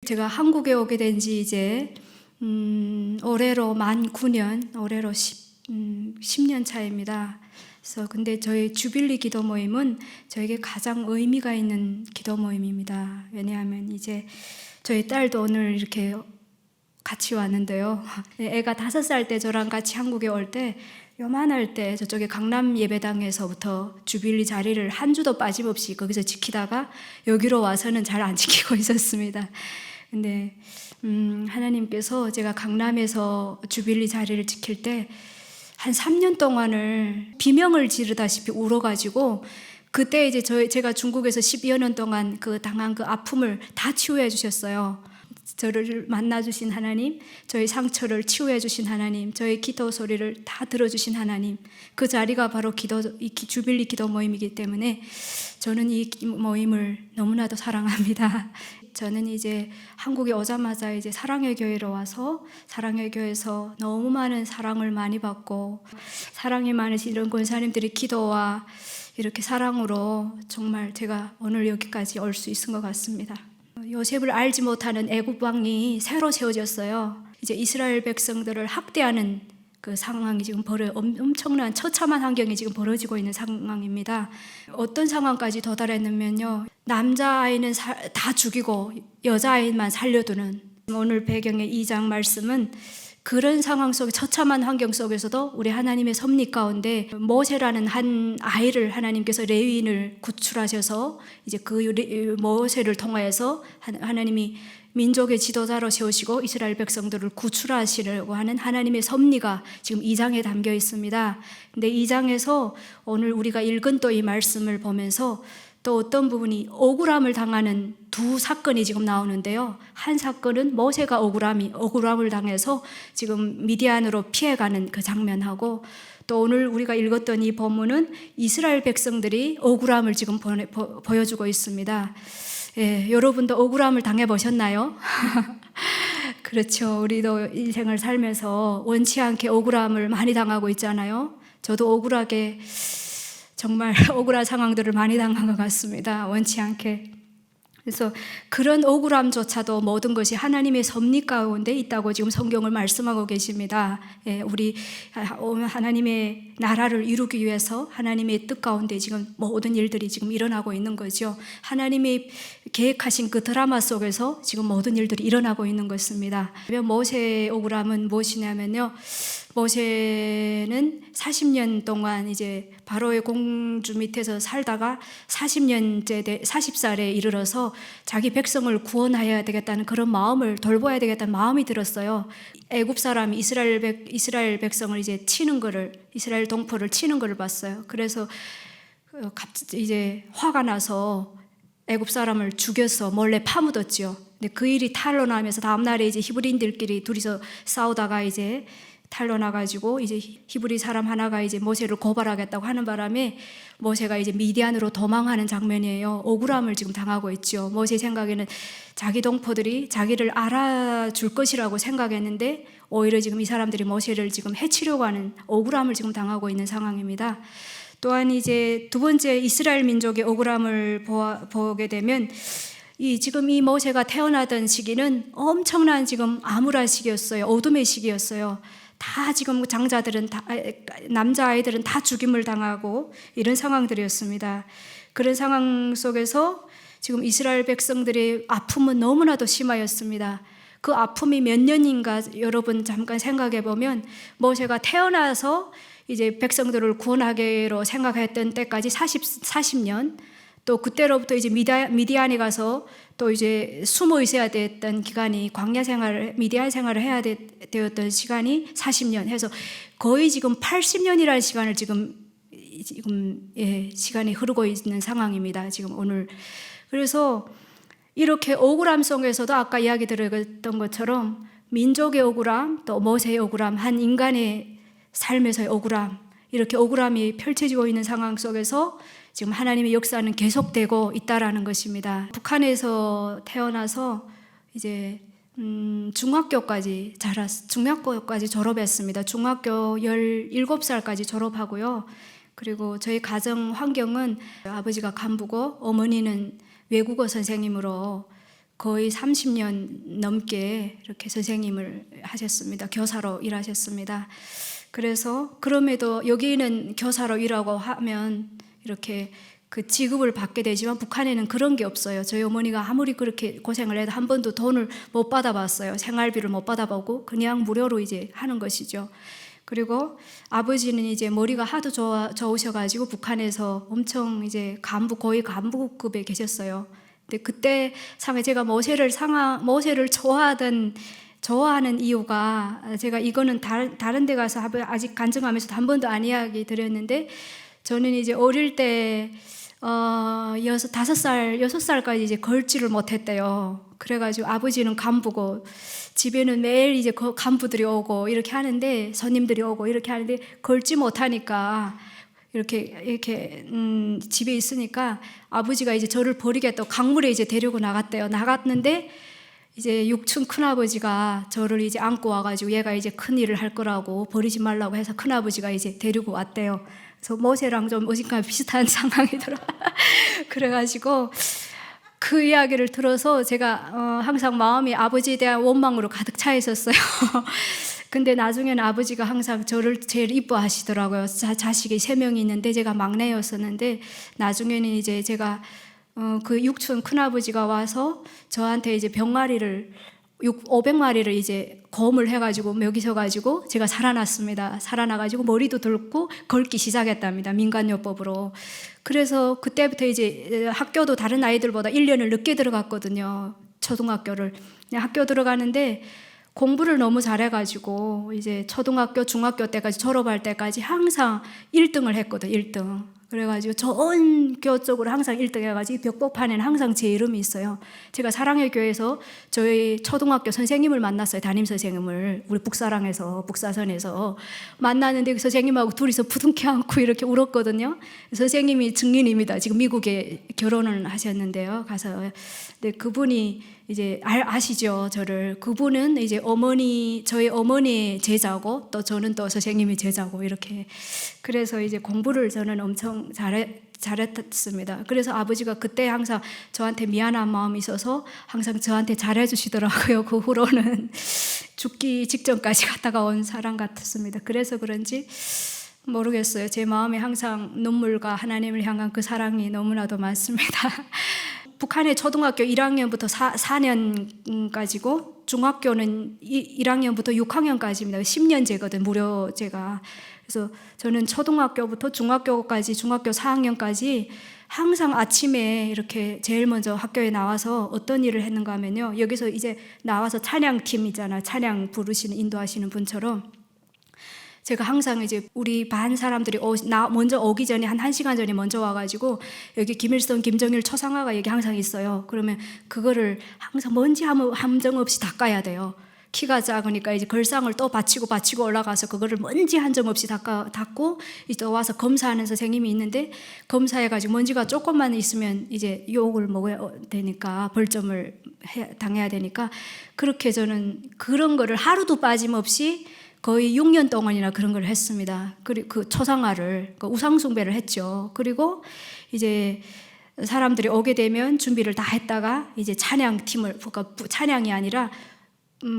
제가 한국에 오게 된 지 이제 올해로 만 9년, 올해로 10년 차입니다. 그래서 근데 저희 주빌리 기도 모임은 저에게 가장 의미가 있는 기도 모임입니다. 왜냐하면 이제 저희 딸도 오늘 이렇게 같이 왔는데요. 애가 5살 때 저랑 같이 한국에 올 때 요만할 때 저쪽에 강남 예배당에서부터 주빌리 자리를 한 주도 빠짐없이 거기서 지키다가 여기로 와서는 잘 안 지키고 있었습니다. 근데 하나님께서 제가 강남에서 주빌리 자리를 지킬 때 한 3년 동안을 비명을 지르다시피 울어가지고 그때 이제 제가 중국에서 12여 년 동안 당한 그 아픔을 다 치유해 주셨어요. 저를 만나주신 하나님, 저희 상처를 치유해 주신 하나님, 저희 기도 소리를 다 들어주신 하나님, 그 자리가 바로 주빌리 기도 모임이기 때문에 저는 이 모임을 너무나도 사랑합니다. 저는 이제 한국에 오자마자 이제 사랑의 교회로 와서 사랑의 교회에서 너무 많은 사랑을 많이 받고 사랑이 많으신 이런 권사님들의 기도와 이렇게 사랑으로 정말 제가 오늘 여기까지 올 수 있은 것 같습니다. 요셉을 알지 못하는 애굽 왕이 새로 세워졌어요. 이제 이스라엘 백성들을 학대하는 그 상황이 지금 엄청난 처참한 환경이 지금 벌어지고 있는 상황입니다. 어떤 상황까지 도달했냐면요, 남자아이는 다 죽이고 여자아이만 살려두는, 오늘 배경의 2장 말씀은 그런 상황 속에 처참한 환경 속에서도 우리 하나님의 섭리 가운데 모세라는 한 아이를 하나님께서 레위인을 구출하셔서 이제 그 모세를 통하여서 하나님이 민족의 지도자로 세우시고 이스라엘 백성들을 구출하시려고 하는 하나님의 섭리가 지금 2장에 담겨 있습니다. 근데 2장에서 오늘 우리가 읽은 또 이 말씀을 보면서 또 어떤 부분이 억울함을 당하는 두 사건이 지금 나오는데요. 한 사건은 모세가 억울함을 당해서 지금 미디안으로 피해가는 그 장면하고, 또 오늘 우리가 읽었던 이 본문은 이스라엘 백성들이 억울함을 지금 보여주고 있습니다. 예, 여러분도 억울함을 당해보셨나요? 그렇죠. 우리도 인생을 살면서 원치 않게 억울함을 많이 당하고 있잖아요. 저도 억울하게 정말 억울한 상황들을 많이 당한 것 같습니다. 원치 않게. 그래서 그런 억울함조차도 모든 것이 하나님의 섭리 가운데 있다고 지금 성경을 말씀하고 계십니다. 예, 우리 하나님의 나라를 이루기 위해서 하나님의 뜻 가운데 지금 모든 일들이 지금 일어나고 있는 거죠. 하나님이 계획하신 그 드라마 속에서 지금 모든 일들이 일어나고 있는 것입니다. 모세의 억울함은 무엇이냐면요, 모세는 40년 동안 이제 바로의 공주 밑에서 살다가 40살에 이르러서 자기 백성을 구원해야 되겠다는 그런 마음을, 돌봐야 되겠다는 마음이 들었어요. 애굽 사람이 이스라엘 백성을 이제 치는 거를, 이스라엘 동포를 치는 거를 봤어요. 그래서 이제 화가 나서 애굽 사람을 죽여서 몰래 파묻었죠. 근데 그 일이 탄로나면서 다음 날에 이제 히브리인들끼리 둘이서 싸우다가 이제 탄로나가지고 이제 히브리 사람 하나가 이제 모세를 고발하겠다고 하는 바람에 모세가 이제 미디안으로 도망하는 장면이에요. 억울함을 지금 당하고 있죠. 모세 생각에는 자기 동포들이 자기를 알아줄 것이라고 생각했는데 오히려 지금 이 사람들이 모세를 지금 해치려고 하는 억울함을 지금 당하고 있는 상황입니다. 또한 이제 두 번째 이스라엘 민족의 억울함을 보게 되면 지금 이 모세가 태어나던 시기는 엄청난 지금 암울한 시기였어요. 어둠의 시기였어요. 다 지금 장자들은 남자아이들은 다 죽임을 당하고 이런 상황들이었습니다. 그런 상황 속에서 지금 이스라엘 백성들의 아픔은 너무나도 심하였습니다. 그 아픔이 몇 년인가 여러분 잠깐 생각해 보면 모세가 태어나서 이제 백성들을 구원하기로 생각했던 때까지 40년, 또 그때로부터 이제 미디안에 가서 또 이제 숨어 있어야 됐던 기간이 미디안 생활을 해야 되었던 시간이 40년 해서 거의 지금 80년이라는 시간을 지금 시간이 흐르고 있는 상황입니다. 지금 오늘. 그래서 이렇게 억울함 속에서도 아까 이야기 들었던 것처럼 민족의 억울함, 또 모세의 억울함, 한 인간의 삶에서의 억울함, 이렇게 억울함이 펼쳐지고 있는 상황 속에서 지금 하나님의 역사는 계속되고 있다라는 것입니다. 북한에서 태어나서 이제 중학교까지 졸업했습니다. 중학교 17살까지 졸업하고요. 그리고 저희 가정 환경은 아버지가 간부고 어머니는 외국어 선생님으로 거의 30년 넘게 이렇게 선생님을 하셨습니다. 교사로 일하셨습니다. 그래서 그럼에도 여기는 교사로 일하고 하면 이렇게 그 지급을 받게 되지만 북한에는 그런 게 없어요. 저희 어머니가 아무리 그렇게 고생을 해도 한 번도 돈을 못 받아봤어요. 생활비를 못 받아보고 그냥 무료로 이제 하는 것이죠. 그리고 아버지는 이제 머리가 하도 좋으셔가지고 북한에서 엄청 이제 거의 간부급에 계셨어요. 근데 그때 상에 제가 모세를 좋아하는 이유가 제가 이거는 다른 데 가서 아직 간증하면서도 한 번도 안 이야기 드렸는데 저는 이제 어릴 때 6살까지 이제 걸지를 못했대요. 그래가지고 아버지는 간부고 집에는 매일 이제 간부들이 오고 이렇게 하는데 손님들이 오고 이렇게 하는데 걸지 못하니까 이렇게 집에 있으니까 아버지가 이제 저를 버리겠다고 강물에 이제 데리고 나갔대요. 나갔는데 이제 육촌 큰아버지가 저를 이제 안고 와가지고 얘가 이제 큰 일을 할 거라고 버리지 말라고 해서 큰아버지가 이제 데리고 왔대요. 그래서 모세랑 좀 어딘가 비슷한 상황이더라. 그래가지고 그 이야기를 들어서 제가 항상 마음이 아버지에 대한 원망으로 가득 차 있었어요. 근데 나중에는 아버지가 항상 저를 제일 이뻐하시더라고요. 자식이 3명이 있는데 제가 막내였었는데 나중에는 이제 제가 그 육촌 큰아버지가 와서 저한테 이제 500마리를 이제 검을 해가지고 먹이셔가지고 제가 살아났습니다. 살아나가지고 머리도 덜고 걷기 시작했답니다. 민간요법으로. 그래서 그때부터 이제 학교도 다른 아이들보다 1년을 늦게 들어갔거든요. 초등학교를. 학교 들어가는데 공부를 너무 잘해가지고 이제 초등학교, 중학교 때까지 졸업할 때까지 항상 1등을 했거든. 1등. 그래가지고 전교 쪽으로 항상 1등 해가지고 벽보판에는 항상 제 이름이 있어요. 제가 사랑의 교회에서 저희 초등학교 선생님을 만났어요. 담임 선생님을 우리 북사선에서 만났는데 그 선생님하고 둘이서 부둥켜 안고 이렇게 울었거든요. 선생님이 증인입니다. 지금 미국에 결혼을 하셨는데요. 가서 근데 그분이 이제 아시죠, 저를. 그분은 이제 저희 어머니의 제자고 또 저는 또 선생님의 제자고 이렇게. 그래서 이제 공부를 저는 엄청 잘했습니다. 그래서 아버지가 그때 항상 저한테 미안한 마음이 있어서 항상 저한테 잘해주시더라고요. 그 후로는 죽기 직전까지 갔다가 온 사람 같았습니다. 그래서 그런지 모르겠어요. 제 마음에 항상 눈물과 하나님을 향한 그 사랑이 너무나도 많습니다. 북한의 초등학교 1학년부터 4년까지고 중학교는 1학년부터 6학년까지입니다. 10년제거든, 무료제가. 그래서 저는 초등학교부터 중학교까지, 중학교 4학년까지 항상 아침에 이렇게 제일 먼저 학교에 나와서 어떤 일을 했는가 하면요. 여기서 이제 나와서 찬양팀 있잖아요. 찬양 부르시는, 인도하시는 분처럼 제가 항상 이제 우리 반 사람들이 먼저 오기 전에 한 1시간 전에 먼저 와가지고 여기 김일성, 김정일 초상화가 여기 항상 있어요. 그러면 그거를 항상 먼지 함정 없이 닦아야 돼요. 키가 작으니까 이제 걸상을 또 받치고 올라가서 그거를 먼지 한 점 없이 닦고 이제 와서 검사하는 선생님이 있는데 검사해가지고 먼지가 조금만 있으면 이제 욕을 먹어야 되니까 벌점을 당해야 되니까 그렇게 저는 그런 거를 하루도 빠짐없이 거의 6년 동안이나 그런 걸 했습니다. 그리고 그 초상화를, 그 우상숭배를 했죠. 그리고 이제 사람들이 오게 되면 준비를 다 했다가 이제 찬양팀을, 그러니까 찬양이 아니라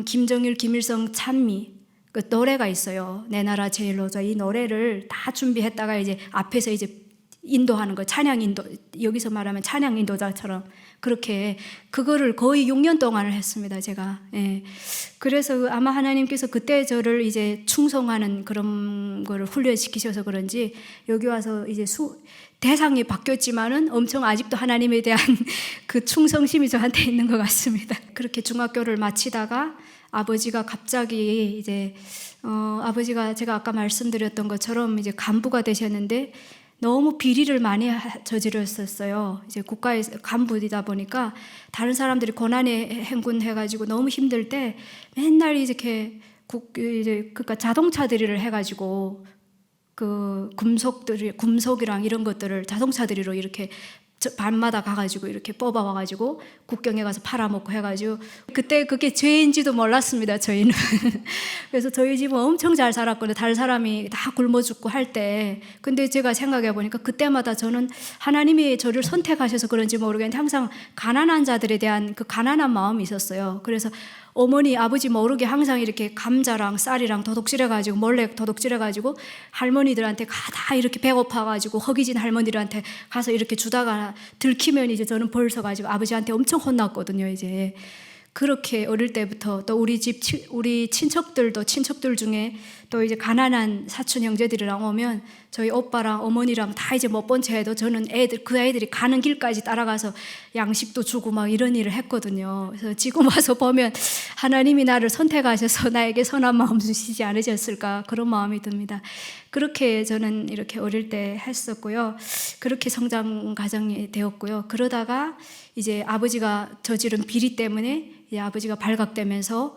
김정일, 김일성 찬미 그 노래가 있어요. 내 나라 제일 노자 이 노래를 다 준비했다가 이제 앞에서 이제 인도하는 거, 찬양 인도, 여기서 말하면 찬양 인도자처럼 그렇게 그거를 거의 6년 동안을 했습니다, 제가. 예. 그래서 아마 하나님께서 그때 저를 이제 충성하는 그런 거를 훈련시키셔서 그런지 여기 와서 이제 대상이 바뀌었지만은 엄청 아직도 하나님에 대한 그 충성심이 저한테 있는 것 같습니다. 그렇게 중학교를 마치다가 아버지가 갑자기 이제 아버지가 제가 아까 말씀드렸던 것처럼 이제 간부가 되셨는데 너무 비리를 많이 저지르셨어요. 이제 국가에서 간부이다 보니까 다른 사람들이 고난에 행군해가지고 너무 힘들 때 맨날 이렇게 그러니까 자동차 들이를 해가지고 그 금속이랑 이런 것들을 자동차 들이로 이렇게 밤마다 가가지고 이렇게 뽑아와가지고 국경에 가서 팔아먹고 해가지고 그때 그게 죄인지도 몰랐습니다, 저희는. 그래서 저희 집은 엄청 잘 살았거든요. 다른 사람이 다 굶어 죽고 할 때. 근데 제가 생각해 보니까 그때마다 저는 하나님이 저를 선택하셔서 그런지 모르겠는데 항상 가난한 자들에 대한 그 가난한 마음이 있었어요. 그래서 어머니, 아버지 모르게 항상 이렇게 감자랑 쌀이랑 도둑질해가지고 몰래 도둑질해가지고 할머니들한테 다 이렇게 배고파가지고 허기진 할머니들한테 가서 이렇게 주다가 들키면 이제 저는 벌써가지고 아버지한테 엄청 혼났거든요. 이제 그렇게 어릴 때부터 또 우리 친척들도 친척들 중에 또 이제 가난한 사촌 형제들이랑 오면 저희 오빠랑 어머니랑 다 이제 못 본 채 해도 저는 그 아이들이 가는 길까지 따라가서 양식도 주고 막 이런 일을 했거든요. 그래서 지금 와서 보면 하나님이 나를 선택하셔서 나에게 선한 마음 주시지 않으셨을까 그런 마음이 듭니다. 그렇게 저는 이렇게 어릴 때 했었고요. 그렇게 성장 과정이 되었고요. 그러다가 이제 아버지가 저지른 비리 때문에 이제 아버지가 발각되면서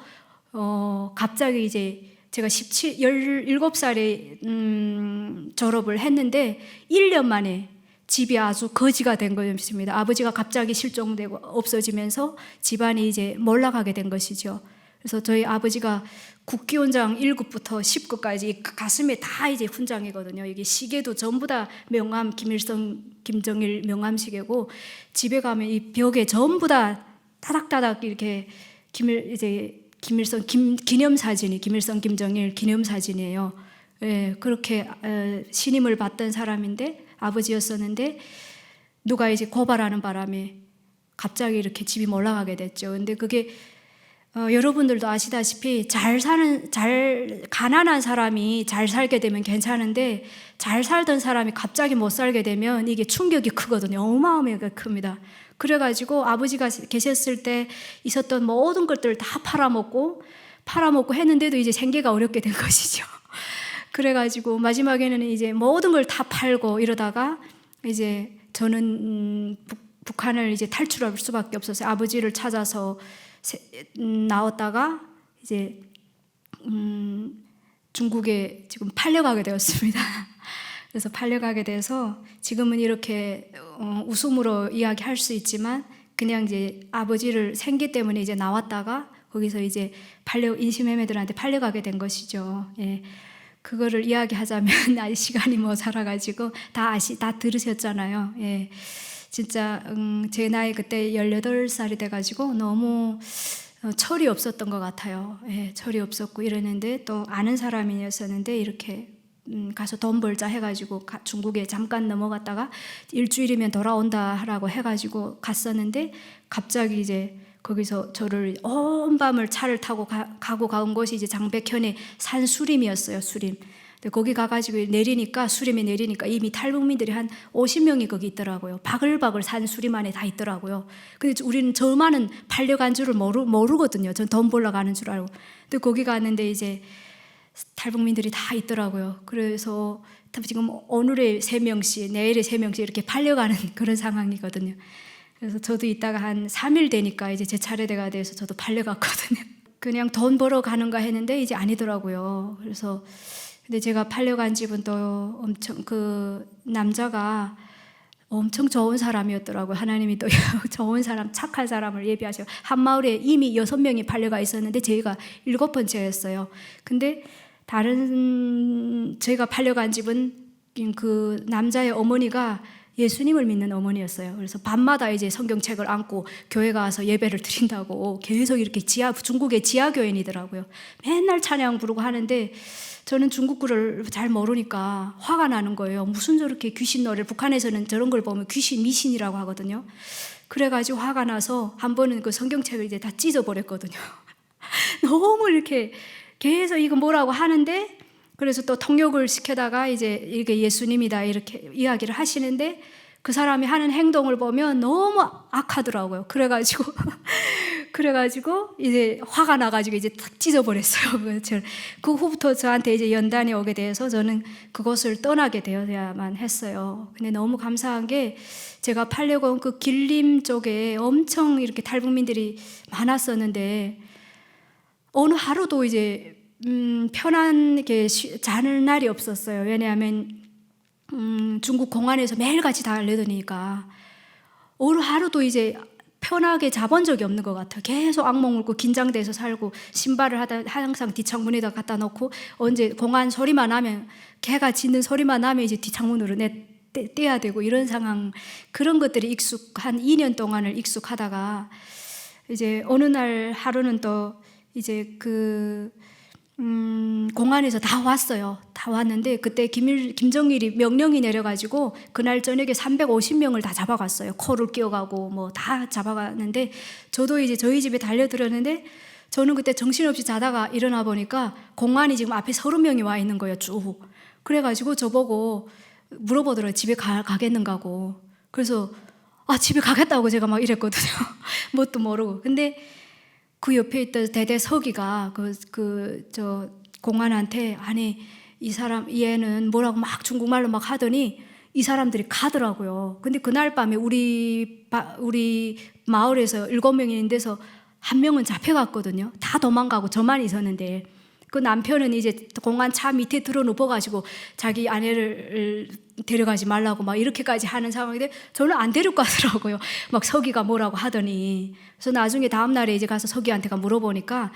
갑자기 이제 제가 17살에 졸업을 했는데 1년 만에 집이 아주 거지가 된 것입니다. 아버지가 갑자기 실종되고 없어지면서 집안이 이제 몰락하게 된 것이죠. 그래서 저희 아버지가 국기훈장 1급부터 10급까지 가슴에 다 이제 훈장이거든요. 이게 시계도 전부 다 명함, 김일성, 김정일 명함시계고 집에 가면 이 벽에 전부 다 따닥따닥 이렇게 김일성 기념사진이 김일성 김정일 기념사진이에요. 예, 그렇게 신임을 받던 사람인데 아버지였었는데 누가 이제 고발하는 바람에 갑자기 이렇게 집이 몰락하게 됐죠. 근데 그게 여러분들도 아시다시피 가난한 사람이 잘 살게 되면 괜찮은데 잘 살던 사람이 갑자기 못 살게 되면 이게 충격이 크거든요. 어마어마하게 큽니다. 그래가지고 아버지가 계셨을 때 있었던 모든 것들을 다 팔아먹고 했는데도 이제 생계가 어렵게 된 것이죠. 그래가지고 마지막에는 이제 모든 걸 다 팔고 이러다가 이제 저는 북한을 이제 탈출할 수밖에 없었어요. 아버지를 찾아서 나왔다가 이제 중국에 지금 팔려가게 되었습니다. 그래서 팔려가게 돼서 지금은 이렇게 웃음으로 이야기할 수 있지만 그냥 이제 아버지를 생계 때문에 이제 나왔다가 거기서 이제 인신매매들한테 팔려가게 된 것이죠. 예. 그거를 이야기하자면 아직 시간이 모자라가지고 다 들으셨잖아요. 예. 진짜 제 나이 그때 18살이 돼가지고 너무 철이 없었던 것 같아요. 예, 철이 없었고 이러는데 또 아는 사람이었었는데 이렇게 가서 돈 벌자 해가지고 중국에 잠깐 넘어갔다가 일주일이면 돌아온다라고 해가지고 갔었는데 갑자기 이제 거기서 저를 온 밤을 차를 타고 가고 간 곳이 이제 장백현의 산수림이었어요. 수림. 근데 거기 가가지고 수림에 내리니까 이미 탈북민들이 한 50명이 거기 있더라고요. 바글바글 산 수림 안에 다 있더라고요. 근데 우리는 저만은 팔려간 줄을 모르거든요. 전 돈 벌러 가는 줄 알고. 근데 거기 갔는데 이제 탈북민들이 다 있더라고요. 그래서 지금 오늘에 3명씩, 내일에 3명씩 이렇게 팔려가는 그런 상황이거든요. 그래서 저도 이따가 한 3일 되니까 이제 제 차례가 돼서 저도 팔려갔거든요. 그냥 돈 벌어 가는가 했는데 이제 아니더라고요. 그래서 근데 제가 팔려간 집은 또 엄청 그 남자가 엄청 좋은 사람이었더라고요. 하나님이 또 좋은 사람, 착한 사람을 예비하셔. 한 마을에 이미 6명이 팔려가 있었는데 저희가 7번째였어요. 근데 제가 팔려간 집은 그 남자의 어머니가 예수님을 믿는 어머니였어요. 그래서 밤마다 이제 성경책을 안고 교회 가서 예배를 드린다고 계속 이렇게 중국의 지하교인이더라고요. 맨날 찬양 부르고 하는데 저는 중국어를 잘 모르니까 화가 나는 거예요. 무슨 저렇게 귀신 노래를, 북한에서는 저런 걸 보면 미신이라고 하거든요. 그래가지고 화가 나서 한 번은 그 성경책을 이제 다 찢어버렸거든요. 너무 이렇게 계속 이거 뭐라고 하는데, 그래서 또 통역을 시켜다가 이제 이게 예수님이다 이렇게 이야기를 하시는데 그 사람이 하는 행동을 보면 너무 악하더라고요. 그래가지고 이제 화가 나가지고 이제 탁 찢어버렸어요. 그 후부터 저한테 이제 연단이 오게 돼서 저는 그곳을 떠나게 되어야만 했어요. 근데 너무 감사한 게 제가 팔려고 온 그 길림 쪽에 엄청 이렇게 탈북민들이 많았었는데 어느 하루도 이제 편안하게 자는 날이 없었어요. 왜냐하면 중국 공안에서 매일같이 다 알려드리니까. 하루도 이제 편하게 자본 적이 없는 것 같아요. 계속 악몽 물고 긴장돼서 살고, 신발을 항상 뒷창문에다 갖다 놓고, 언제 공안 소리만 나면, 개가 짖는 소리만 나면 이제 뒷창문으로 떼야 되고, 이런 상황, 그런 것들이 한 2년 동안을 익숙하다가 이제 어느 날 하루는 또 이제 공안에서 다 왔어요. 다 왔는데 그때 김정일이 명령이 내려가지고 그날 저녁에 350명을 다 잡아갔어요. 코를 끼워가고 뭐 다 잡아갔는데, 저도 이제 저희 집에 달려들었는데, 저는 그때 정신없이 자다가 일어나 보니까 공안이 지금 앞에 30명이 와 있는 거예요, 쭉. 그래가지고 저보고 물어보더라고요. 집에 가겠는가고. 그래서 집에 가겠다고 제가 막 이랬거든요. 뭣도 모르고. 근데 그 옆에 있던 대대 서기가 공안한테, 아니 이 사람 얘는 뭐라고 막 중국말로 막 하더니 이 사람들이 가더라고요. 근데 그날 밤에 우리 마을에서 7명이 있는 데서 1명은 잡혀갔거든요. 다 도망가고 저만 있었는데, 그 남편은 이제 공안 차 밑에 들어 눕어가지고 자기 아내를 데려가지 말라고 막 이렇게까지 하는 상황인데, 저는 안 데리고 가더라고요. 막 서기가 뭐라고 하더니. 그래서 나중에 다음날에 이제 가서 서기한테가 물어보니까,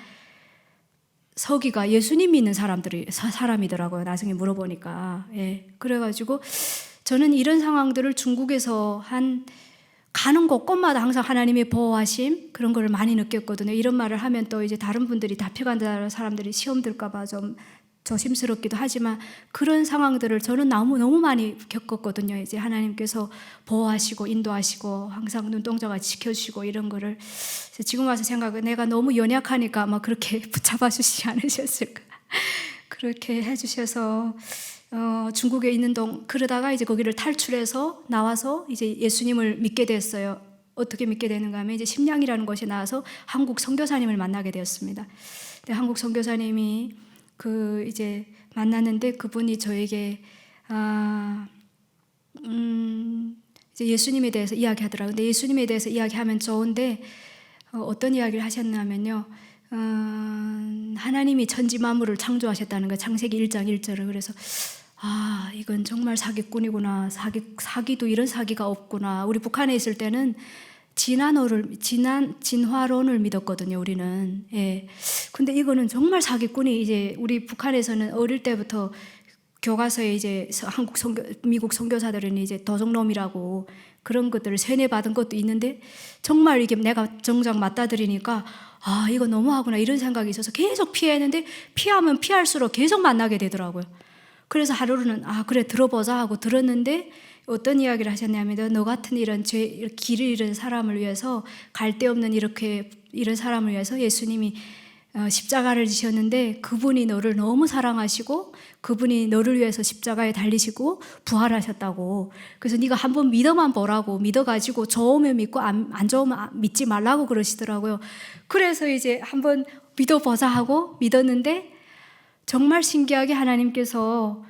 서기가 예수님 믿는 사람이더라고요. 나중에 물어보니까. 예. 그래가지고 저는 이런 상황들을 중국에서 가는 곳곳마다 항상 하나님의 보호하심, 그런 걸 많이 느꼈거든요. 이런 말을 하면 또 이제 다른 분들이 잡혀간다는 사람들이 시험 들까봐 좀 조심스럽기도 하지만, 그런 상황들을 저는 너무 많이 겪었거든요. 이제 하나님께서 보호하시고 인도하시고 항상 눈동자가 지켜주시고, 이런 거를 지금 와서 생각해, 내가 너무 연약하니까 막 그렇게 붙잡아 주시지 않으셨을까. 그렇게 해주셔서 중국에 있는 그러다가 이제 거기를 탈출해서 나와서 이제 예수님을 믿게 됐어요. 어떻게 믿게 되는가 하면, 이제 심량이라는 곳에 나와서 한국 선교사님을 만나게 되었습니다. 근데 한국 선교사님이 이제 만났는데, 그분이 저에게 이제 예수님에 대해서 이야기하더라고요. 근데 예수님에 대해서 이야기하면 좋은데 어떤 이야기를 하셨냐면요, 하나님이 천지 만물을 창조하셨다는 거예요. 창세기 1장 1절을. 그래서 이건 정말 사기꾼이구나. 사기도 이런 사기가 없구나. 우리 북한에 있을 때는 진화론을 믿었거든요, 우리는. 예. 근데 이거는 정말 사기꾼이, 이제 우리 북한에서는 어릴 때부터 교과서에 이제 미국 선교사들은 이제 도적놈이라고 그런 것들을 세뇌받은 것도 있는데, 정말 이게 내가 정작 맞다들이니까 이거 너무하구나 이런 생각이 있어서 계속 피했는데, 피하면 피할수록 계속 만나게 되더라고요. 그래서 하루는 그래 들어보자 하고 들었는데, 어떤 이야기를 하셨냐면, 너 같은 이런 길을 잃은 사람을 위해서, 갈 데 없는 이런 사람을 위해서 예수님이 십자가를 지셨는데, 그분이 너를 너무 사랑하시고 그분이 너를 위해서 십자가에 달리시고 부활하셨다고. 그래서 네가 한번 믿어만 보라고, 믿어가지고 좋으면 믿고 안 좋으면 믿지 말라고 그러시더라고요. 그래서 이제 한번 믿어보자 하고 믿었는데, 정말 신기하게 하나님께서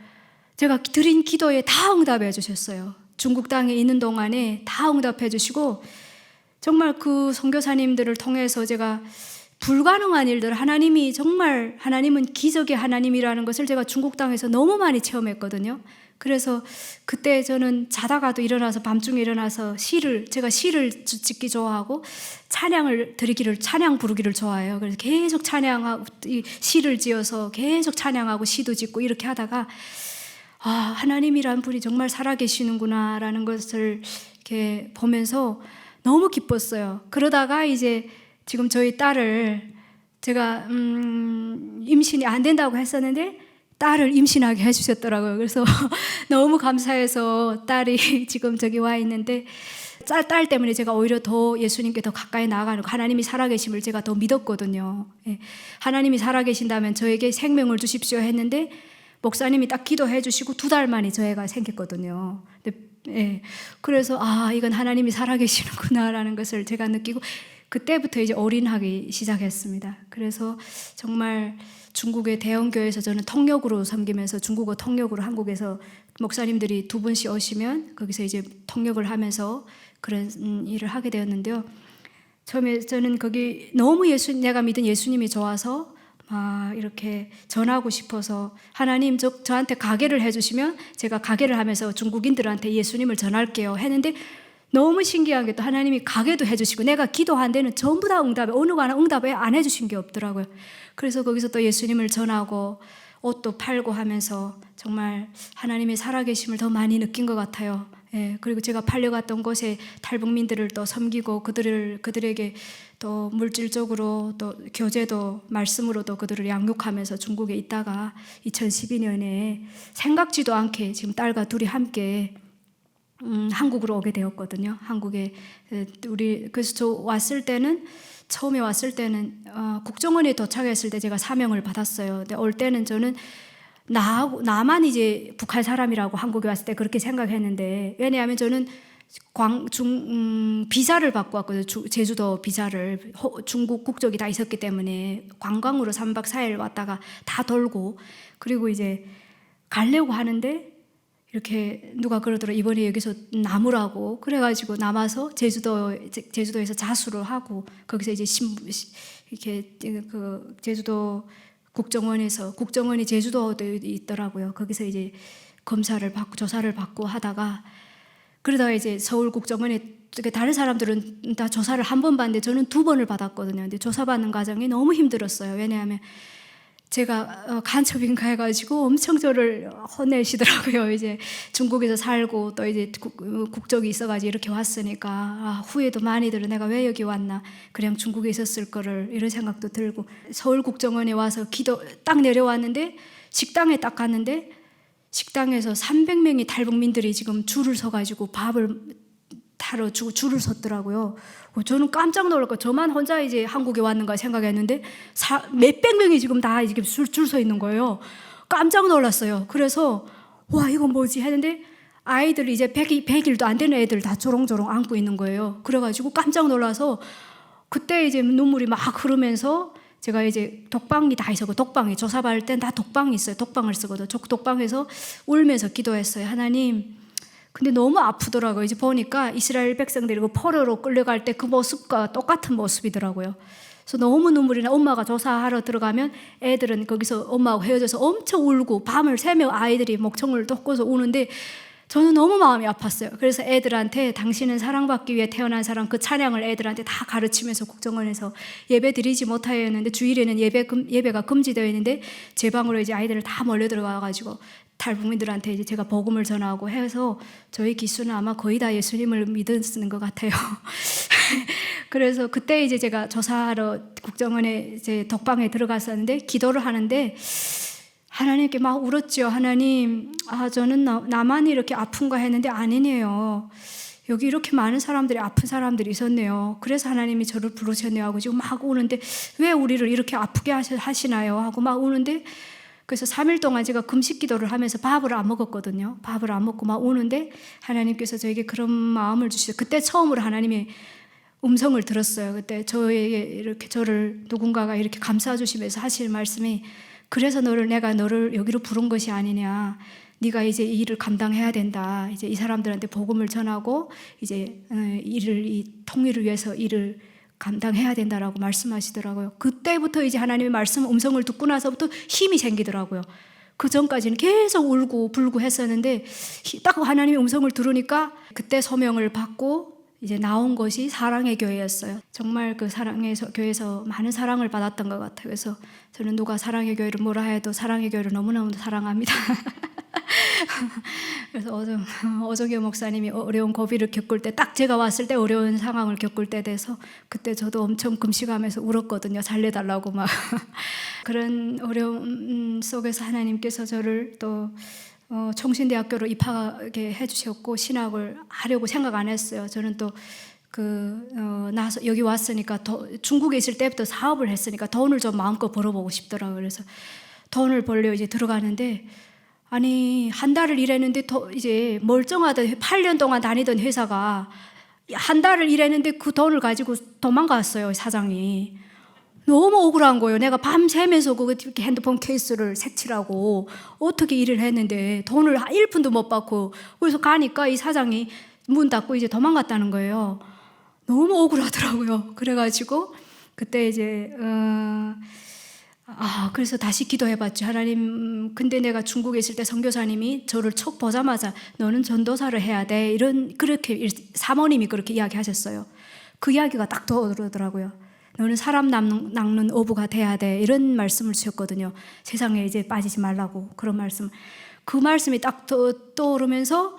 제가 드린 기도에 다 응답해 주셨어요. 중국 땅에 있는 동안에 다 응답해 주시고, 정말 그 선교사님들을 통해서 제가 불가능한 일들, 하나님은 기적의 하나님이라는 것을 제가 중국 땅에서 너무 많이 체험했거든요. 그래서 그때 저는 자다가도 일어나서, 밤중에 일어나서 제가 시를 짓기 좋아하고 찬양 부르기를 좋아해요. 그래서 계속 찬양하고, 시를 지어서 계속 찬양하고 시도 짓고 이렇게 하다가, 하나님이란 분이 정말 살아계시는구나 라는 것을 이렇게 보면서 너무 기뻤어요. 그러다가 이제 지금 저희 딸을 제가 임신이 안 된다고 했었는데 딸을 임신하게 해주셨더라고요. 그래서 너무 감사해서 딸이 지금 저기 와 있는데, 딸 때문에 제가 오히려 더 예수님께 더 가까이 나아가는, 하나님이 살아계심을 제가 더 믿었거든요. 예. 하나님이 살아계신다면 저에게 생명을 주십시오 했는데, 목사님이 딱 기도해 주시고 2달 만에 저 애가 생겼거든요. 예. 그래서 이건 하나님이 살아계시는구나 라는 것을 제가 느끼고, 그때부터 이제 올인하기 시작했습니다. 그래서 정말 중국의 대형교회에서 저는 통역으로 섬기면서, 중국어 통역으로 한국에서 목사님들이 2분씩 오시면 거기서 이제 통역을 하면서 그런 일을 하게 되었는데요. 처음에 저는 거기 너무 내가 믿은 예수님이 좋아서 이렇게 전하고 싶어서, 하나님 저한테 가게를 해주시면 제가 가게를 하면서 중국인들한테 예수님을 전할게요 했는데, 너무 신기한 게 또 하나님이 가게도 해주시고 내가 기도한 데는 전부 다 응답에 어느 거 하나 응답에 안 해주신 게 없더라고요. 그래서 거기서 또 예수님을 전하고 옷도 팔고 하면서 정말 하나님의 살아계심을 더 많이 느낀 것 같아요. 예, 그리고 제가 팔려갔던 곳에 탈북민들을 또 섬기고 그들에게 또 물질적으로 또 교제도 말씀으로도 그들을 양육하면서 중국에 있다가 2012년에 생각지도 않게 지금 딸과 둘이 함께 한국으로 오게 되었거든요. 한국에 그래서 저 왔을 때는 처음에 왔을 때는 국정원에 도착했을 때 제가 사명을 받았어요. 근데 올 때는 저는 나만 이제 북한 사람이라고 한국에 왔을 때 그렇게 생각했는데, 왜냐하면 저는 비자를 받고 왔거든요. 제주도 비자를. 중국 국적이 다 있었기 때문에 관광으로 3박 4일 왔다가 다 돌고, 그리고 이제 가려고 하는데 이렇게 누가 그러더라고요. 이번에 여기서 남으라고. 그래가지고 남아서 제주도에서 자수를 하고, 거기서 이제 이렇게 그 제주도 국정원이 제주도에 있더라고요. 거기서 이제 검사를 받고 조사를 받고 하다가, 그러다가 이제 서울 국정원에, 다른 사람들은 다 조사를 한 번 받는데 저는 2번을 받았거든요. 근데 조사받는 과정이 너무 힘들었어요. 왜냐하면 제가 간첩인가 해가지고 엄청 저를 혼내시더라고요. 이제 중국에서 살고 또 이제 국적이 있어가지고 이렇게 왔으니까 후회도 많이 들어. 내가 왜 여기 왔나? 그냥 중국에 있었을 거를, 이런 생각도 들고. 서울 국정원에 와서 딱 내려왔는데 식당에 딱 갔는데 식당에서 300명의 탈북민들이 지금 줄을 서가지고 밥을 타러 줄을 섰더라고요. 저는 깜짝 놀랐고, 저만 혼자 이제 한국에 왔는가 생각했는데 몇백 명이 지금 다 이렇게 줄 서 있는 거예요. 깜짝 놀랐어요. 그래서 와, 이건 뭐지 했는데 아이들 이제 100일도 안 되는 애들 다 조롱조롱 안고 있는 거예요. 그래가지고 깜짝 놀라서 그때 이제 눈물이 막 흐르면서, 제가 이제 독방이 다 있었고, 독방에 조사받을 땐 다 독방이 있어요. 독방을 쓰거든요. 독방에서 울면서 기도했어요. 하나님, 근데 너무 아프더라고요. 이제 보니까 이스라엘 백성들이 그 포로로 끌려갈 때 그 모습과 똑같은 모습이더라고요. 그래서 너무 눈물이 나. 엄마가 조사하러 들어가면 애들은 거기서 엄마하고 헤어져서 엄청 울고 밤을 새며 아이들이 목청을 돋고서 우는데 저는 너무 마음이 아팠어요. 그래서 애들한테 당신은 사랑받기 위해 태어난 사람, 그 찬양을 애들한테 다 가르치면서 국정원에서 예배 드리지 못하였는데, 주일에는 예배가 금지되어 있는데 제 방으로 이제 아이들을 다 몰려 들어가가지고 탈북민들한테 이제 제가 복음을 전하고 해서 저희 기수는 아마 거의 다 예수님을 믿는 것 같아요. 그래서 그때 이제 제가 조사하러 국정원에 이제 독방에 들어갔었는데 기도를 하는데 하나님께 막 울었죠. 하나님, 저는 나만 이렇게 아픈가 했는데 아니네요. 여기 이렇게 많은 사람들이, 아픈 사람들이 있었네요. 그래서 하나님이 저를 부르셨네요 하고 지금 막 우는데, 왜 우리를 이렇게 아프게 하시나요? 하고 막 우는데, 그래서 3일 동안 제가 금식 기도를 하면서 밥을 안 먹었거든요. 밥을 안 먹고 막 우는데 하나님께서 저에게 그런 마음을 주시죠. 그때 처음으로 하나님의 음성을 들었어요. 그때 저에게 이렇게 저를 누군가가 이렇게 감싸 주시면서 하실 말씀이, 그래서 내가 너를 여기로 부른 것이 아니냐. 네가 이제 이 일을 감당해야 된다. 이제 이 사람들한테 복음을 전하고 이제 이 통일을 위해서 일을 감당해야 된다라고 말씀하시더라고요. 그때부터 이제 하나님의 말씀 음성을 듣고 나서부터 힘이 생기더라고요. 그 전까지는 계속 울고 불고 했었는데 딱 하나님의 음성을 들으니까 그때 소명을 받고 이제 나온 것이 사랑의 교회였어요. 정말 그 사랑의 교회에서 많은 사랑을 받았던 것 같아요. 그래서 저는 누가 사랑의 교회를 뭐라 해도 사랑의 교회를 너무너무 사랑합니다. 그래서 어정교 목사님이 어려운 고비를 겪을 때, 딱 제가 왔을 때 어려운 상황을 겪을 때 돼서 그때 저도 엄청 금식하면서 울었거든요. 살려달라고 막. 그런 어려움 속에서 하나님께서 저를 또 총신대학교로 입학하게 해주셨고, 신학을 하려고 생각 안 했어요. 저는 또 나서 여기 왔으니까 중국에 있을 때부터 사업을 했으니까 돈을 좀 마음껏 벌어보고 싶더라고요. 그래서 돈을 벌려 이제 들어가는데, 아니 한 달을 일했는데 이제 멀쩡하던 8년 동안 다니던 회사가 한 달을 일했는데 그 돈을 가지고 도망갔어요. 사장이. 너무 억울한 거예요. 내가 밤새면서 이렇게 핸드폰 케이스를 색칠하고 어떻게 일을 했는데 돈을 1푼도 못 받고, 그래서 가니까 이 사장이 문 닫고 이제 도망갔다는 거예요. 너무 억울하더라고요. 그래가지고 그때 이제 그래서 다시 기도해봤죠. 하나님, 근데 내가 중국에 있을 때 선교사님이 저를 첫 보자마자 너는 전도사를 해야 돼. 그렇게 사모님이 그렇게 이야기하셨어요. 그 이야기가 딱 떠오르더라고요. 너는 사람 낚는 어부가 돼야 돼. 이런 말씀을 주셨거든요. 세상에 이제 빠지지 말라고. 그런 말씀. 그 말씀이 딱 떠오르면서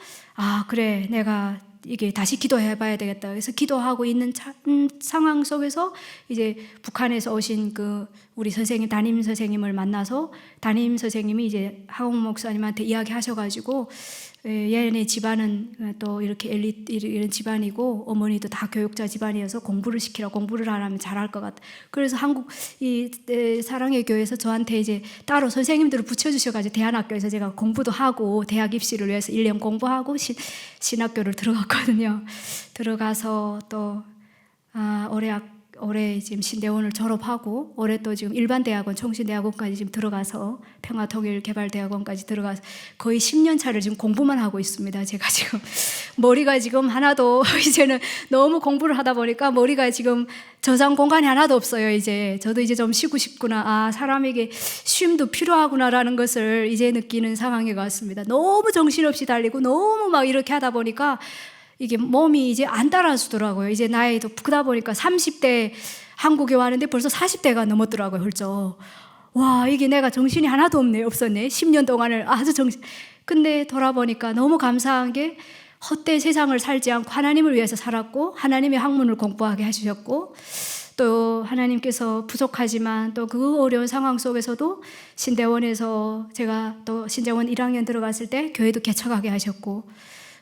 그래, 내가 이게 다시 기도해봐야 되겠다. 그래서 기도하고 있는 상황 속에서 이제 북한에서 오신 우리 선생님, 담임 선생님을 만나서 담임 선생님이 이제 하홍 목사님한테 이야기하셔가지고 얘네 집안은 또 이렇게 엘리트 이런 집안이고 어머니도 다 교육자 집안이어서 공부를 하라면 잘할 것 같다. 그래서 한국 사랑의 교회에서 저한테 이제 따로 선생님들을 붙여주셔가지고 대안학교에서 제가 공부도 하고 대학 입시를 위해서 1년 공부하고 신학교를 들어갔거든요. 들어가서 또 올해 지금 신대원을 졸업하고 올해 또 지금 일반대학원 총신대학원까지 지금 들어가서 평화통일개발대학원까지 들어가서 거의 10년 차를 지금 공부만 하고 있습니다. 제가 지금 머리가 지금 하나도 이제는 너무 공부를 하다 보니까 머리가 지금 저장 공간이 하나도 없어요. 이제 저도 이제 좀 쉬고 싶구나. 사람에게 쉼도 필요하구나라는 것을 이제 느끼는 상황에 왔습니다. 너무 정신없이 달리고 너무 막 이렇게 하다 보니까 이게 몸이 이제 안 따라주더라고요. 이제 나이도 크다 보니까 30대 한국에 왔는데 벌써 40대가 넘었더라고요. 훌쩍. 와, 이게 내가 정신이 하나도 없었네. 10년 동안을 아주 근데 돌아보니까 너무 감사한 게 헛되이 세상을 살지 않고 하나님을 위해서 살았고 하나님의 학문을 공부하게 해주셨고 또 하나님께서 부족하지만 또 그 어려운 상황 속에서도 신대원에서 제가 또 신대원 1학년 들어갔을 때 교회도 개척하게 하셨고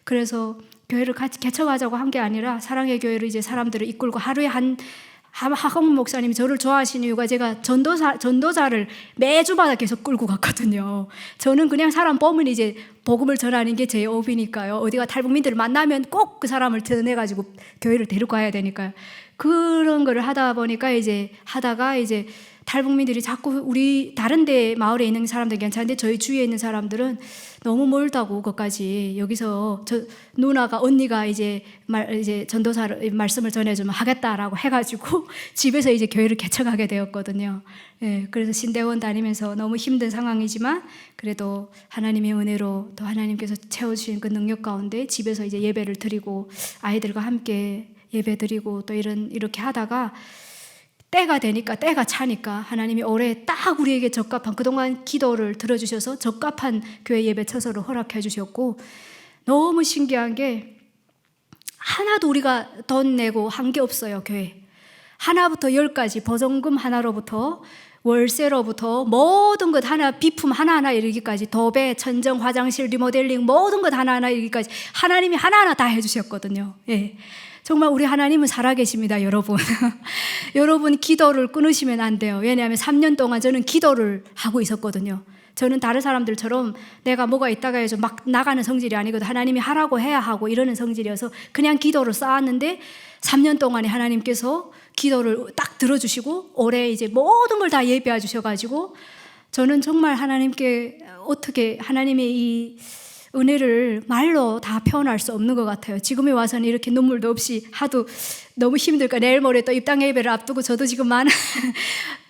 그래서 교회를 같이 개척하자고 한 게 아니라 사랑의 교회를 이제 사람들을 이끌고 하루에 하홍 목사님이 저를 좋아하시는 이유가 제가 전도자를 매주마다 계속 끌고 갔거든요. 저는 그냥 사람 보면 이제 복음을 전하는 게 제 업이니까요. 어디가 탈북민들을 만나면 꼭 그 사람을 전해가지고 교회를 데리고 가야 되니까요. 그런 거를 하다 보니까 하다가 탈북민들이 자꾸 우리 다른 데 마을에 있는 사람들 괜찮은데 저희 주위에 있는 사람들은 너무 멀다고 거기까지 여기서 누나가 언니가 이제 전도사를 말씀을 전해주면 하겠다라고 해가지고 집에서 이제 교회를 개척하게 되었거든요. 그래서 신대원 다니면서 너무 힘든 상황이지만 그래도 하나님의 은혜로 또 하나님께서 채워주신 그 능력 가운데 집에서 이제 예배를 드리고 아이들과 함께 예배 드리고 또 이렇게 하다가 때가 차니까 하나님이 올해 딱 우리에게 적합한 그동안 기도를 들어주셔서 적합한 교회 예배 처소를 허락해 주셨고 너무 신기한 게 하나도 우리가 돈 내고 한 게 없어요. 교회 하나부터 10까지 보증금 하나로부터 월세로부터 모든 것 하나 비품 하나하나 이르기까지 도배, 천정, 화장실 리모델링 모든 것 하나하나 이르기까지 하나님이 하나하나 다 해주셨거든요. 정말 우리 하나님은 살아계십니다, 여러분. 여러분 기도를 끊으시면 안 돼요. 왜냐하면 3년 동안 저는 기도를 하고 있었거든요. 저는 다른 사람들처럼 내가 뭐가 있다가 해서 막 나가는 성질이 아니거든요. 하나님이 하라고 해야 하고 이러는 성질이어서 그냥 기도를 쌓았는데 3년 동안에 하나님께서 기도를 딱 들어주시고 올해 이제 모든 걸 다 예배해 주셔가지고 저는 정말 하나님께 어떻게 하나님의 이 은혜를 말로 다 표현할 수 없는 것 같아요. 지금에 와서는 이렇게 눈물도 없이 하도 너무 힘들까 내일 모레 또 입당 예배를 앞두고 저도 지금 많은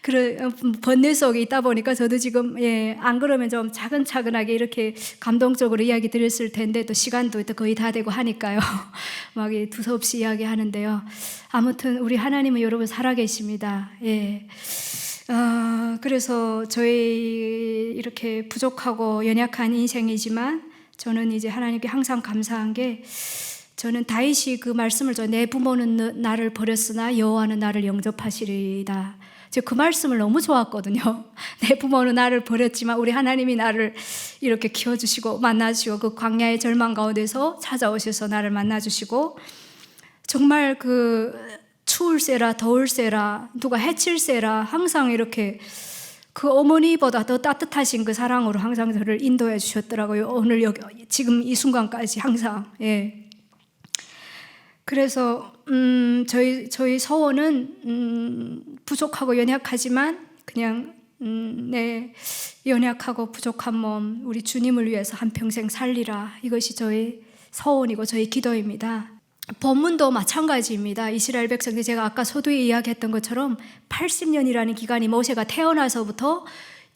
그런 번뇌 속에 있다 보니까 저도 지금 안 그러면 좀 차근차근하게 이렇게 감동적으로 이야기 드렸을 텐데 또 시간도 또 거의 다 되고 하니까요. 막 두서없이 이야기하는데요. 아무튼 우리 하나님은 여러분 살아계십니다. 그래서 저희 이렇게 부족하고 연약한 인생이지만 저는 이제 하나님께 항상 감사한 게 저는 다윗이 그 말씀을 내 부모는 나를 버렸으나 여호와는 나를 영접하시리이다. 제가 그 말씀을 너무 좋았거든요. 내 부모는 나를 버렸지만 우리 하나님이 나를 이렇게 키워주시고 만나주시고 그 광야의 절망 가운데서 찾아오셔서 나를 만나주시고 정말 그 추울세라 더울세라 누가 해칠세라 항상 이렇게 그 어머니보다 더 따뜻하신 그 사랑으로 항상 저를 인도해 주셨더라고요. 오늘 지금 이 순간까지 항상. 그래서 저희 서원은 부족하고 연약하지만 그냥 내 연약하고 부족한 몸 우리 주님을 위해서 한평생 살리라. 이것이 저희 서원이고 저희 기도입니다. 본문도 마찬가지입니다. 이스라엘 백성들이 제가 아까 서두에 이야기했던 것처럼 80년이라는 기간이 모세가 태어나서부터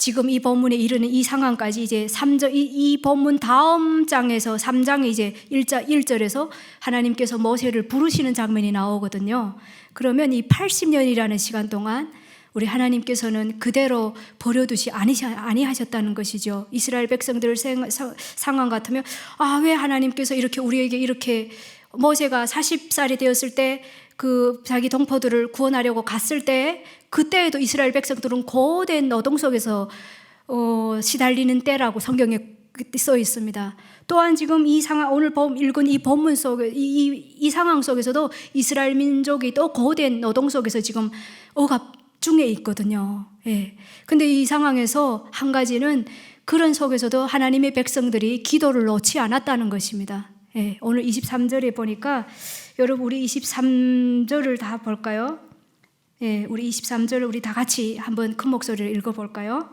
지금 이 본문에 이르는 이 상황까지 이제 3절, 이 본문 다음 장에서 3장에 이제 1절에서 하나님께서 모세를 부르시는 장면이 나오거든요. 그러면 이 80년이라는 시간 동안 우리 하나님께서는 그대로 버려두시 아니하셨다는 것이죠. 이스라엘 백성들 상황 같으면 왜 하나님께서 이렇게 우리에게 이렇게 모세가 40살이 되었을 때 그 자기 동포들을 구원하려고 갔을 때 그때에도 이스라엘 백성들은 고된 노동 속에서 시달리는 때라고 성경에 써 있습니다. 또한 지금 이 상황, 오늘 읽은 이 본문 속에 이 상황 속에서도 이스라엘 민족이 또 고된 노동 속에서 지금 억압 중에 있거든요. 예. 근데 이 상황에서 한 가지는 그런 속에서도 하나님의 백성들이 기도를 놓지 않았다는 것입니다. 예. 오늘 23절에 보니까 여러분 우리 23절을 다 볼까요? 예, 우리 23절을 우리 다 같이 한번 큰 목소리로 읽어볼까요?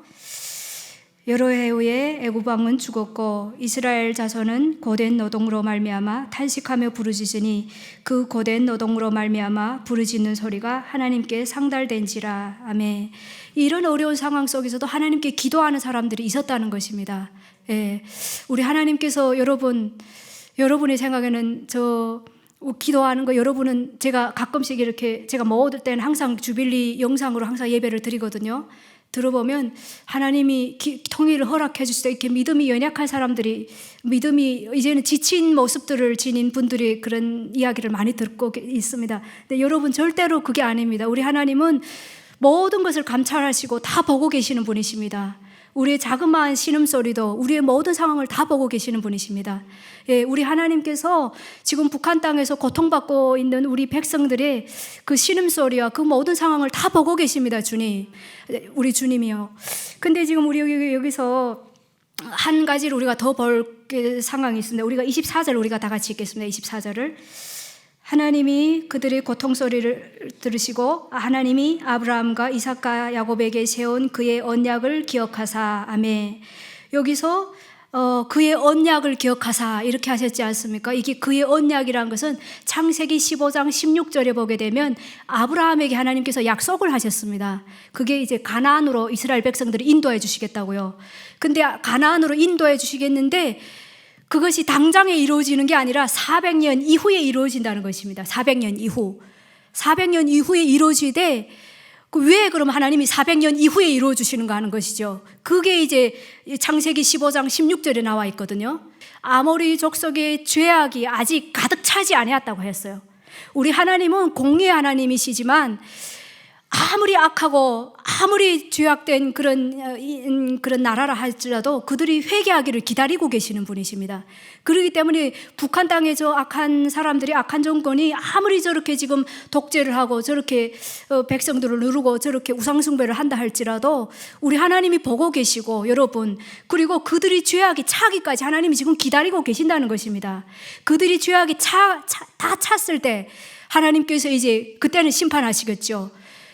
여러 해 후에 애굽 왕은 죽었고 이스라엘 자손은 고된 노동으로 말미암아 탄식하며 부르짖으니 그 고된 노동으로 말미암아 부르짖는 소리가 하나님께 상달된지라. 아멘. 이런 어려운 상황 속에서도 하나님께 기도하는 사람들이 있었다는 것입니다. 예, 우리 하나님께서 여러분의 생각에는 기도하는 거, 여러분은 제가 가끔씩 이렇게 제가 모을 때는 항상 주빌리 영상으로 항상 예배를 드리거든요. 들어보면 하나님이 통일을 허락해 주시다 이렇게 믿음이 연약한 사람들이 믿음이 이제는 지친 모습들을 지닌 분들이 그런 이야기를 많이 듣고 있습니다. 근데 여러분 절대로 그게 아닙니다. 우리 하나님은 모든 것을 감찰하시고 다 보고 계시는 분이십니다. 우리의 자그마한 신음소리도 우리의 모든 상황을 다 보고 계시는 분이십니다. 예, 우리 하나님께서 지금 북한 땅에서 고통받고 있는 우리 백성들의 그 신음소리와 그 모든 상황을 다 보고 계십니다, 주님. 우리 주님이요. 근데 지금 우리 여기서 한 가지를 우리가 더 볼 상황이 있습니다. 우리가 24절 우리가 다 같이 읽겠습니다. 24절을. 하나님이 그들의 고통소리를 들으시고 하나님이 아브라함과 이삭과 야곱에게 세운 그의 언약을 기억하사. 아멘. 여기서 그의 언약을 기억하사 이렇게 하셨지 않습니까? 이게 그의 언약이라는 것은 창세기 15장 16절에 보게 되면 아브라함에게 하나님께서 약속을 하셨습니다. 그게 이제 가나안으로 이스라엘 백성들을 인도해 주시겠다고요. 근데 가나안으로 인도해 주시겠는데 그것이 당장에 이루어지는 게 아니라 400년 이후에 이루어진다는 것입니다. 400년 이후. 400년 이후에 이루어지되 왜 그럼 하나님이 400년 이후에 이루어 주시는가 하는 것이죠. 그게 이제 창세기 15장 16절에 나와 있거든요. 아모리 족속의 죄악이 아직 가득 차지 아니었다고 했어요. 우리 하나님은 공의의 하나님이시지만 아무리 악하고 아무리 죄악된 그런 나라라 할지라도 그들이 회개하기를 기다리고 계시는 분이십니다. 그렇기 때문에 북한 땅에 저 악한 사람들이, 악한 정권이 아무리 저렇게 지금 독재를 하고 저렇게 백성들을 누르고 저렇게 우상숭배를 한다 할지라도 우리 하나님이 보고 계시고 여러분, 그리고 그들이 죄악이 차기까지 하나님이 지금 기다리고 계신다는 것입니다. 그들이 죄악이 다 찼을 때 하나님께서 이제 그때는 심판하시겠죠.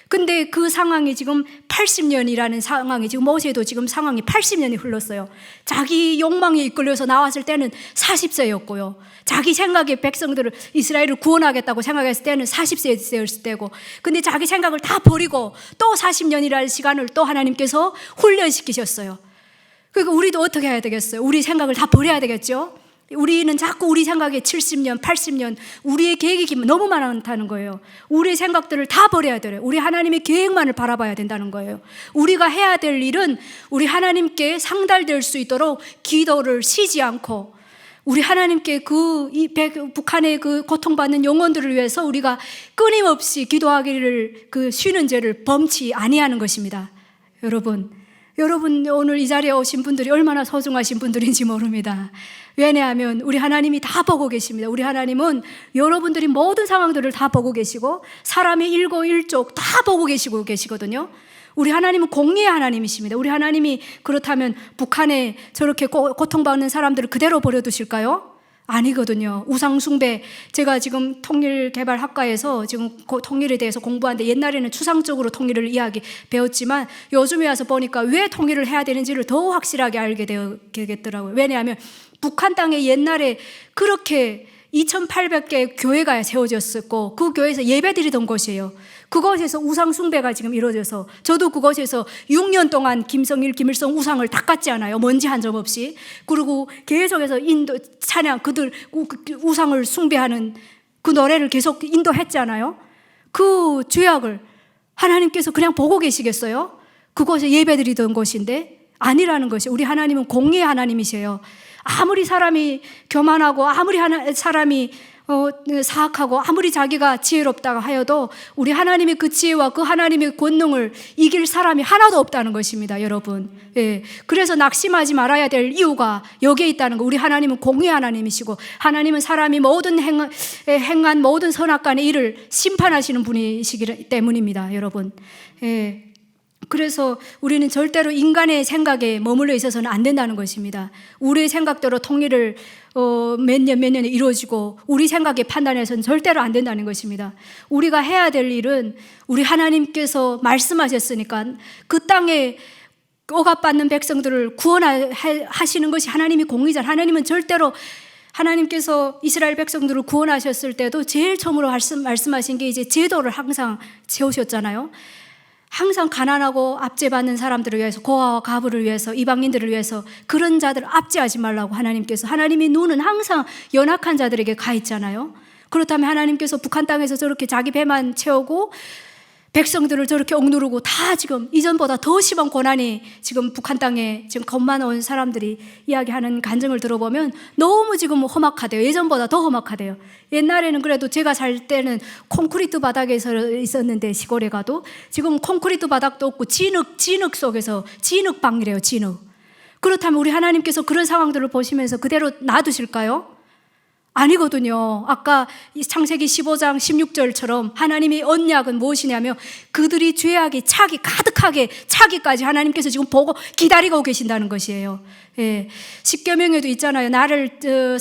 근데 그 상황이 지금 80년이라는 상황이 지금 모세도 지금 상황이 80년이 흘렀어요. 자기 욕망에 이끌려서 나왔을 때는 40세였고요. 자기 생각에 백성들을 이스라엘을 구원하겠다고 생각했을 때는 40세였을 때고, 근데 자기 생각을 다 버리고 또 40년이라는 시간을 또 하나님께서 훈련시키셨어요. 그러니까 우리도 어떻게 해야 되겠어요? 우리 생각을 다 버려야 되겠죠? 우리는 자꾸 우리 생각에 70년, 80년, 우리의 계획이 너무 많다는 거예요. 우리의 생각들을 다 버려야 돼요. 우리 하나님의 계획만을 바라봐야 된다는 거예요. 우리가 해야 될 일은 우리 하나님께 상달될 수 있도록 기도를 쉬지 않고 우리 하나님께 북한의 그 고통받는 영혼들을 위해서 우리가 끊임없이 기도하기를 쉬는 죄를 범치 아니하는 것입니다. 여러분 오늘 이 자리에 오신 분들이 얼마나 소중하신 분들인지 모릅니다. 왜냐하면 우리 하나님이 다 보고 계십니다. 우리 하나님은 여러분들이 모든 상황들을 다 보고 계시고 사람의 일거일족 다 보고 계시거든요. 우리 하나님은 공의의 하나님이십니다. 우리 하나님이 그렇다면 북한에 저렇게 고통받는 사람들을 그대로 버려두실까요? 아니거든요. 우상숭배, 제가 지금 통일개발학과에서 지금 통일에 대해서 공부하는데 옛날에는 추상적으로 통일을 배웠지만 요즘에 와서 보니까 왜 통일을 해야 되는지를 더 확실하게 알게 되겠더라고요. 왜냐하면 북한 땅에 옛날에 그렇게 2,800개 교회가 세워졌었고 그 교회에서 예배드리던 곳이에요. 그곳에서 우상 숭배가 지금 이루어져서 저도 그곳에서 6년 동안 김성일, 김일성 우상을 닦았지 않아요. 먼지 한 점 없이. 그리고 계속해서 인도 찬양 그들 우상을 숭배하는 그 노래를 계속 인도했잖아요. 그 죄악을 하나님께서 그냥 보고 계시겠어요? 그곳에 예배드리던 곳인데 아니라는 것이, 우리 하나님은 공의의 하나님이세요. 아무리 사람이 교만하고 아무리 사람이 사악하고 아무리 자기가 지혜롭다고 하여도 우리 하나님의 그 지혜와 그 하나님의 권능을 이길 사람이 하나도 없다는 것입니다, 여러분. 예. 그래서 낙심하지 말아야 될 이유가 여기에 있다는 거. 우리 하나님은 공의의 하나님이시고 하나님은 사람이 모든 행한 모든 선악간의 일을 심판하시는 분이시기 때문입니다, 여러분. 예. 그래서 우리는 절대로 인간의 생각에 머물러 있어서는 안 된다는 것입니다. 우리의 생각대로 통일을 몇 년에 이루어지고 우리 생각에 판단해서는 절대로 안 된다는 것입니다. 우리가 해야 될 일은 우리 하나님께서 말씀하셨으니까 그 땅에 억압받는 백성들을 구원하시는 것이 하나님이 공의잖아요. 하나님은 절대로, 하나님께서 이스라엘 백성들을 구원하셨을 때도 제일 처음으로 말씀하신 게 이제 제도를 항상 세우셨잖아요. 항상 가난하고 압제받는 사람들을 위해서, 고아와 가부를 위해서, 이방인들을 위해서 그런 자들을 압제하지 말라고 하나님께서, 하나님의 눈은 항상 연약한 자들에게 가 있잖아요. 그렇다면 하나님께서 북한 땅에서 저렇게 자기 배만 채우고 백성들을 저렇게 억누르고 다 지금 이전보다 더 심한 고난이 지금 북한 땅에 지금 겁만 온 사람들이 이야기하는 간증을 들어보면 너무 지금 험악하대요. 예전보다 더 험악하대요. 옛날에는 그래도 제가 살 때는 콘크리트 바닥에 있었는데, 시골에 가도 지금 콘크리트 바닥도 없고 진흙 속에서, 진흙방이래요, 진흙. 그렇다면 우리 하나님께서 그런 상황들을 보시면서 그대로 놔두실까요? 아니거든요. 아까 창세기 15장 16절처럼 하나님의 언약은 무엇이냐면 그들이 죄악이 차기 가득하게 차기까지 하나님께서 지금 보고 기다리고 계신다는 것이에요. 예. 십계명에도 있잖아요. 나를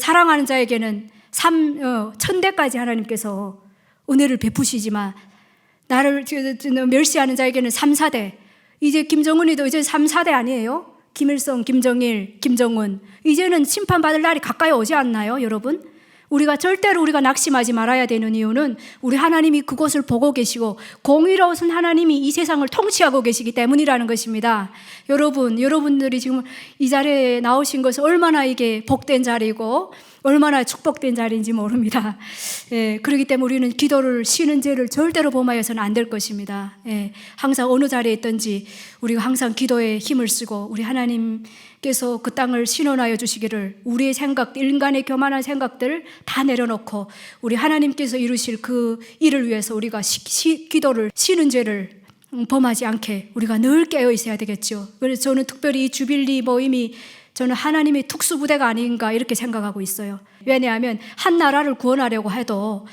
사랑하는 자에게는 1000대까지 하나님께서 은혜를 베푸시지만 나를 멸시하는 자에게는 3, 4대. 이제 김정은이도 이제 3, 4대 아니에요? 김일성, 김정일, 김정은. 이제는 심판받을 날이 가까이 오지 않나요, 여러분? 절대로 우리가 낙심하지 말아야 되는 이유는 우리 하나님이 그곳을 보고 계시고 공의로우신 하나님이 이 세상을 통치하고 계시기 때문이라는 것입니다. 여러분들이 지금 이 자리에 나오신 것은 얼마나 이게 복된 자리고 얼마나 축복된 자리인지 모릅니다. 예, 그렇기 때문에 우리는 기도를 쉬는 죄를 절대로 범하여서는 안 될 것입니다. 예, 항상 어느 자리에 있든지 우리가 항상 기도에 힘을 쓰고 우리 하나님께서 그 땅을 신원하여 주시기를, 우리의 생각들, 인간의 교만한 생각들을 다 내려놓고 우리 하나님께서 이루실 그 일을 위해서 우리가 기도를 쉬는 죄를 범하지 않게 우리가 늘 깨어 있어야 되겠죠. 그래서 저는 특별히 이 주빌리 모임이 저는 하나님의 특수부대가 아닌가 이렇게 생각하고 있어요. 왜냐하면 한 나라를 구원하려고 해도,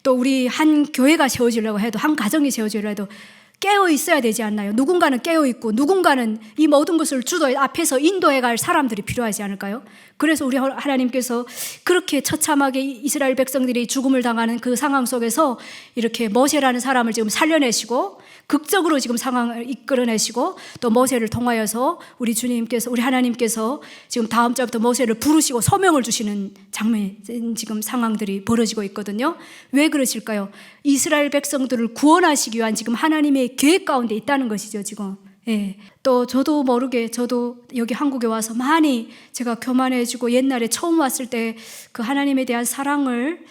또 우리 한 교회가 세워지려고 해도, 한 가정이 세워지려고 해도 깨어 있어야 되지 않나요? 누군가는 깨어 있고 누군가는 이 모든 것을 앞에서 인도해 갈 사람들이 필요하지 않을까요? 그래서 우리 하나님께서 그렇게 처참하게 이스라엘 백성들이 죽음을 당하는 그 상황 속에서 이렇게 모세라는 사람을 지금 살려내시고 극적으로 지금 상황을 이끌어내시고 또 모세를 통하여서 우리 주님께서, 우리 하나님께서 지금 다음 주부터 모세를 부르시고 소명을 주시는 장면, 지금 상황들이 벌어지고 있거든요. 왜 그러실까요? 이스라엘 백성들을 구원하시기 위한 지금 하나님의 계획 가운데 있다는 것이죠, 지금. 예. 또 저도 모르게, 저도 여기 한국에 와서 많이 제가 교만해지고 옛날에 처음 왔을 때 그 하나님에 대한 사랑을,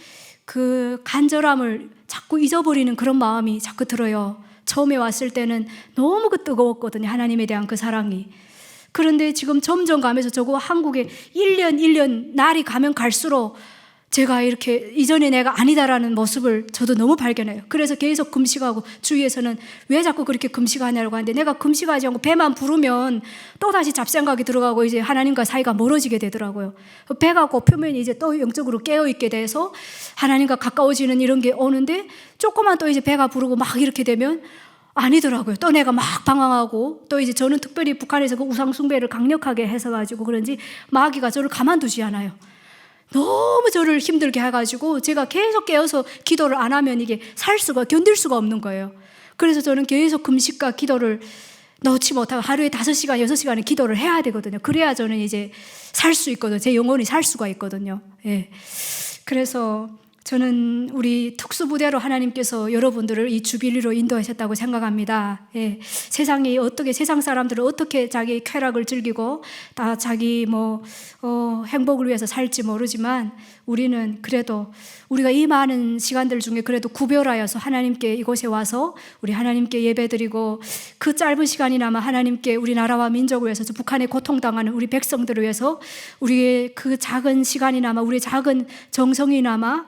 그 간절함을 자꾸 잊어버리는 그런 마음이 자꾸 들어요. 처음에 왔을 때는 너무 뜨거웠거든요, 하나님에 대한 그 사랑이. 그런데 지금 점점 가면서 저거 한국에 1년 날이 가면 갈수록 제가 이렇게 이전에 내가 아니다라는 모습을 저도 너무 발견해요. 그래서 계속 금식하고, 주위에서는 왜 자꾸 그렇게 금식하냐고 하는데, 내가 금식하지 않고 배만 부르면 또다시 잡생각이 들어가고 이제 하나님과 사이가 멀어지게 되더라고요. 배가 고프면 이제 또 영적으로 깨어있게 돼서 하나님과 가까워지는 이런 게 오는데, 조금만 또 이제 배가 부르고 막 이렇게 되면 아니더라고요. 또 내가 막 방황하고, 또 이제 저는 특별히 북한에서 그 우상숭배를 강력하게 해서 가지고 그런지 마귀가 저를 가만두지 않아요. 너무 저를 힘들게 해가지고 제가 계속 깨어서 기도를 안 하면 이게 견딜 수가 없는 거예요. 그래서 저는 계속 금식과 기도를 놓지 못하고 하루에 5시간, 6시간의 기도를 해야 되거든요. 그래야 저는 이제 살 수 있거든요. 제 영혼이 살 수가 있거든요. 예. 그래서 저는 우리 특수부대로 하나님께서 여러분들을 이 주빌리로 인도하셨다고 생각합니다. 예, 세상이 어떻게, 세상 사람들은 어떻게 자기 쾌락을 즐기고 다 자기 행복을 위해서 살지 모르지만 우리는 그래도 우리가 이 많은 시간들 중에 그래도 구별하여서 하나님께 이곳에 와서 우리 하나님께 예배드리고 그 짧은 시간이나마 하나님께 우리 나라와 민족을 위해서 북한에 고통당하는 우리 백성들을 위해서 우리의 그 작은 시간이나마 우리의 작은 정성이나마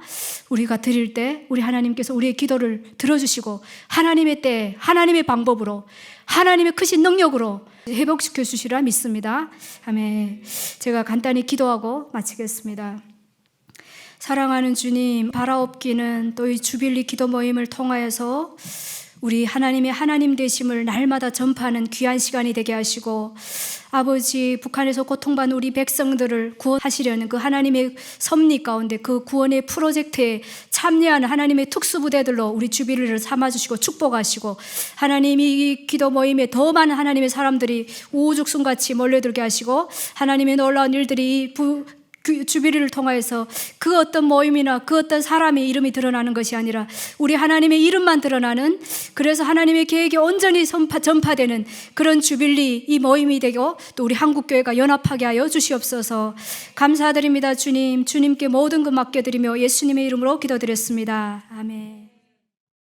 우리가 드릴 때 우리 하나님께서 우리의 기도를 들어주시고 하나님의 때 하나님의 방법으로 하나님의 크신 능력으로 회복시켜 주시리라 믿습니다. 아멘. 제가 간단히 기도하고 마치겠습니다. 사랑하는 주님, 바라옵기는 또 이 주빌리 기도 모임을 통하여서 우리 하나님의 하나님 되심을 날마다 전파하는 귀한 시간이 되게 하시고 아버지, 북한에서 고통받는 우리 백성들을 구원하시려는 그 하나님의 섭리 가운데 그 구원의 프로젝트에 참여하는 하나님의 특수부대들로 우리 주빌리를 삼아주시고 축복하시고 하나님 이 기도 모임에 더 많은 하나님의 사람들이 우후죽순같이 몰려들게 하시고 하나님의 놀라운 일들이 주비리를 통하여서 그 어떤 모임이나 그 어떤 사람의 이름이 드러나는 것이 아니라 우리 하나님의 이름만 드러나는, 그래서 하나님의 계획이 온전히 전파되는 그런 주빌리 이 모임이 되고 또 우리 한국교회가 연합하게 하여 주시옵소서. 감사드립니다. 주님, 주님께 모든 것 맡겨드리며 예수님의 이름으로 기도드렸습니다. 아멘.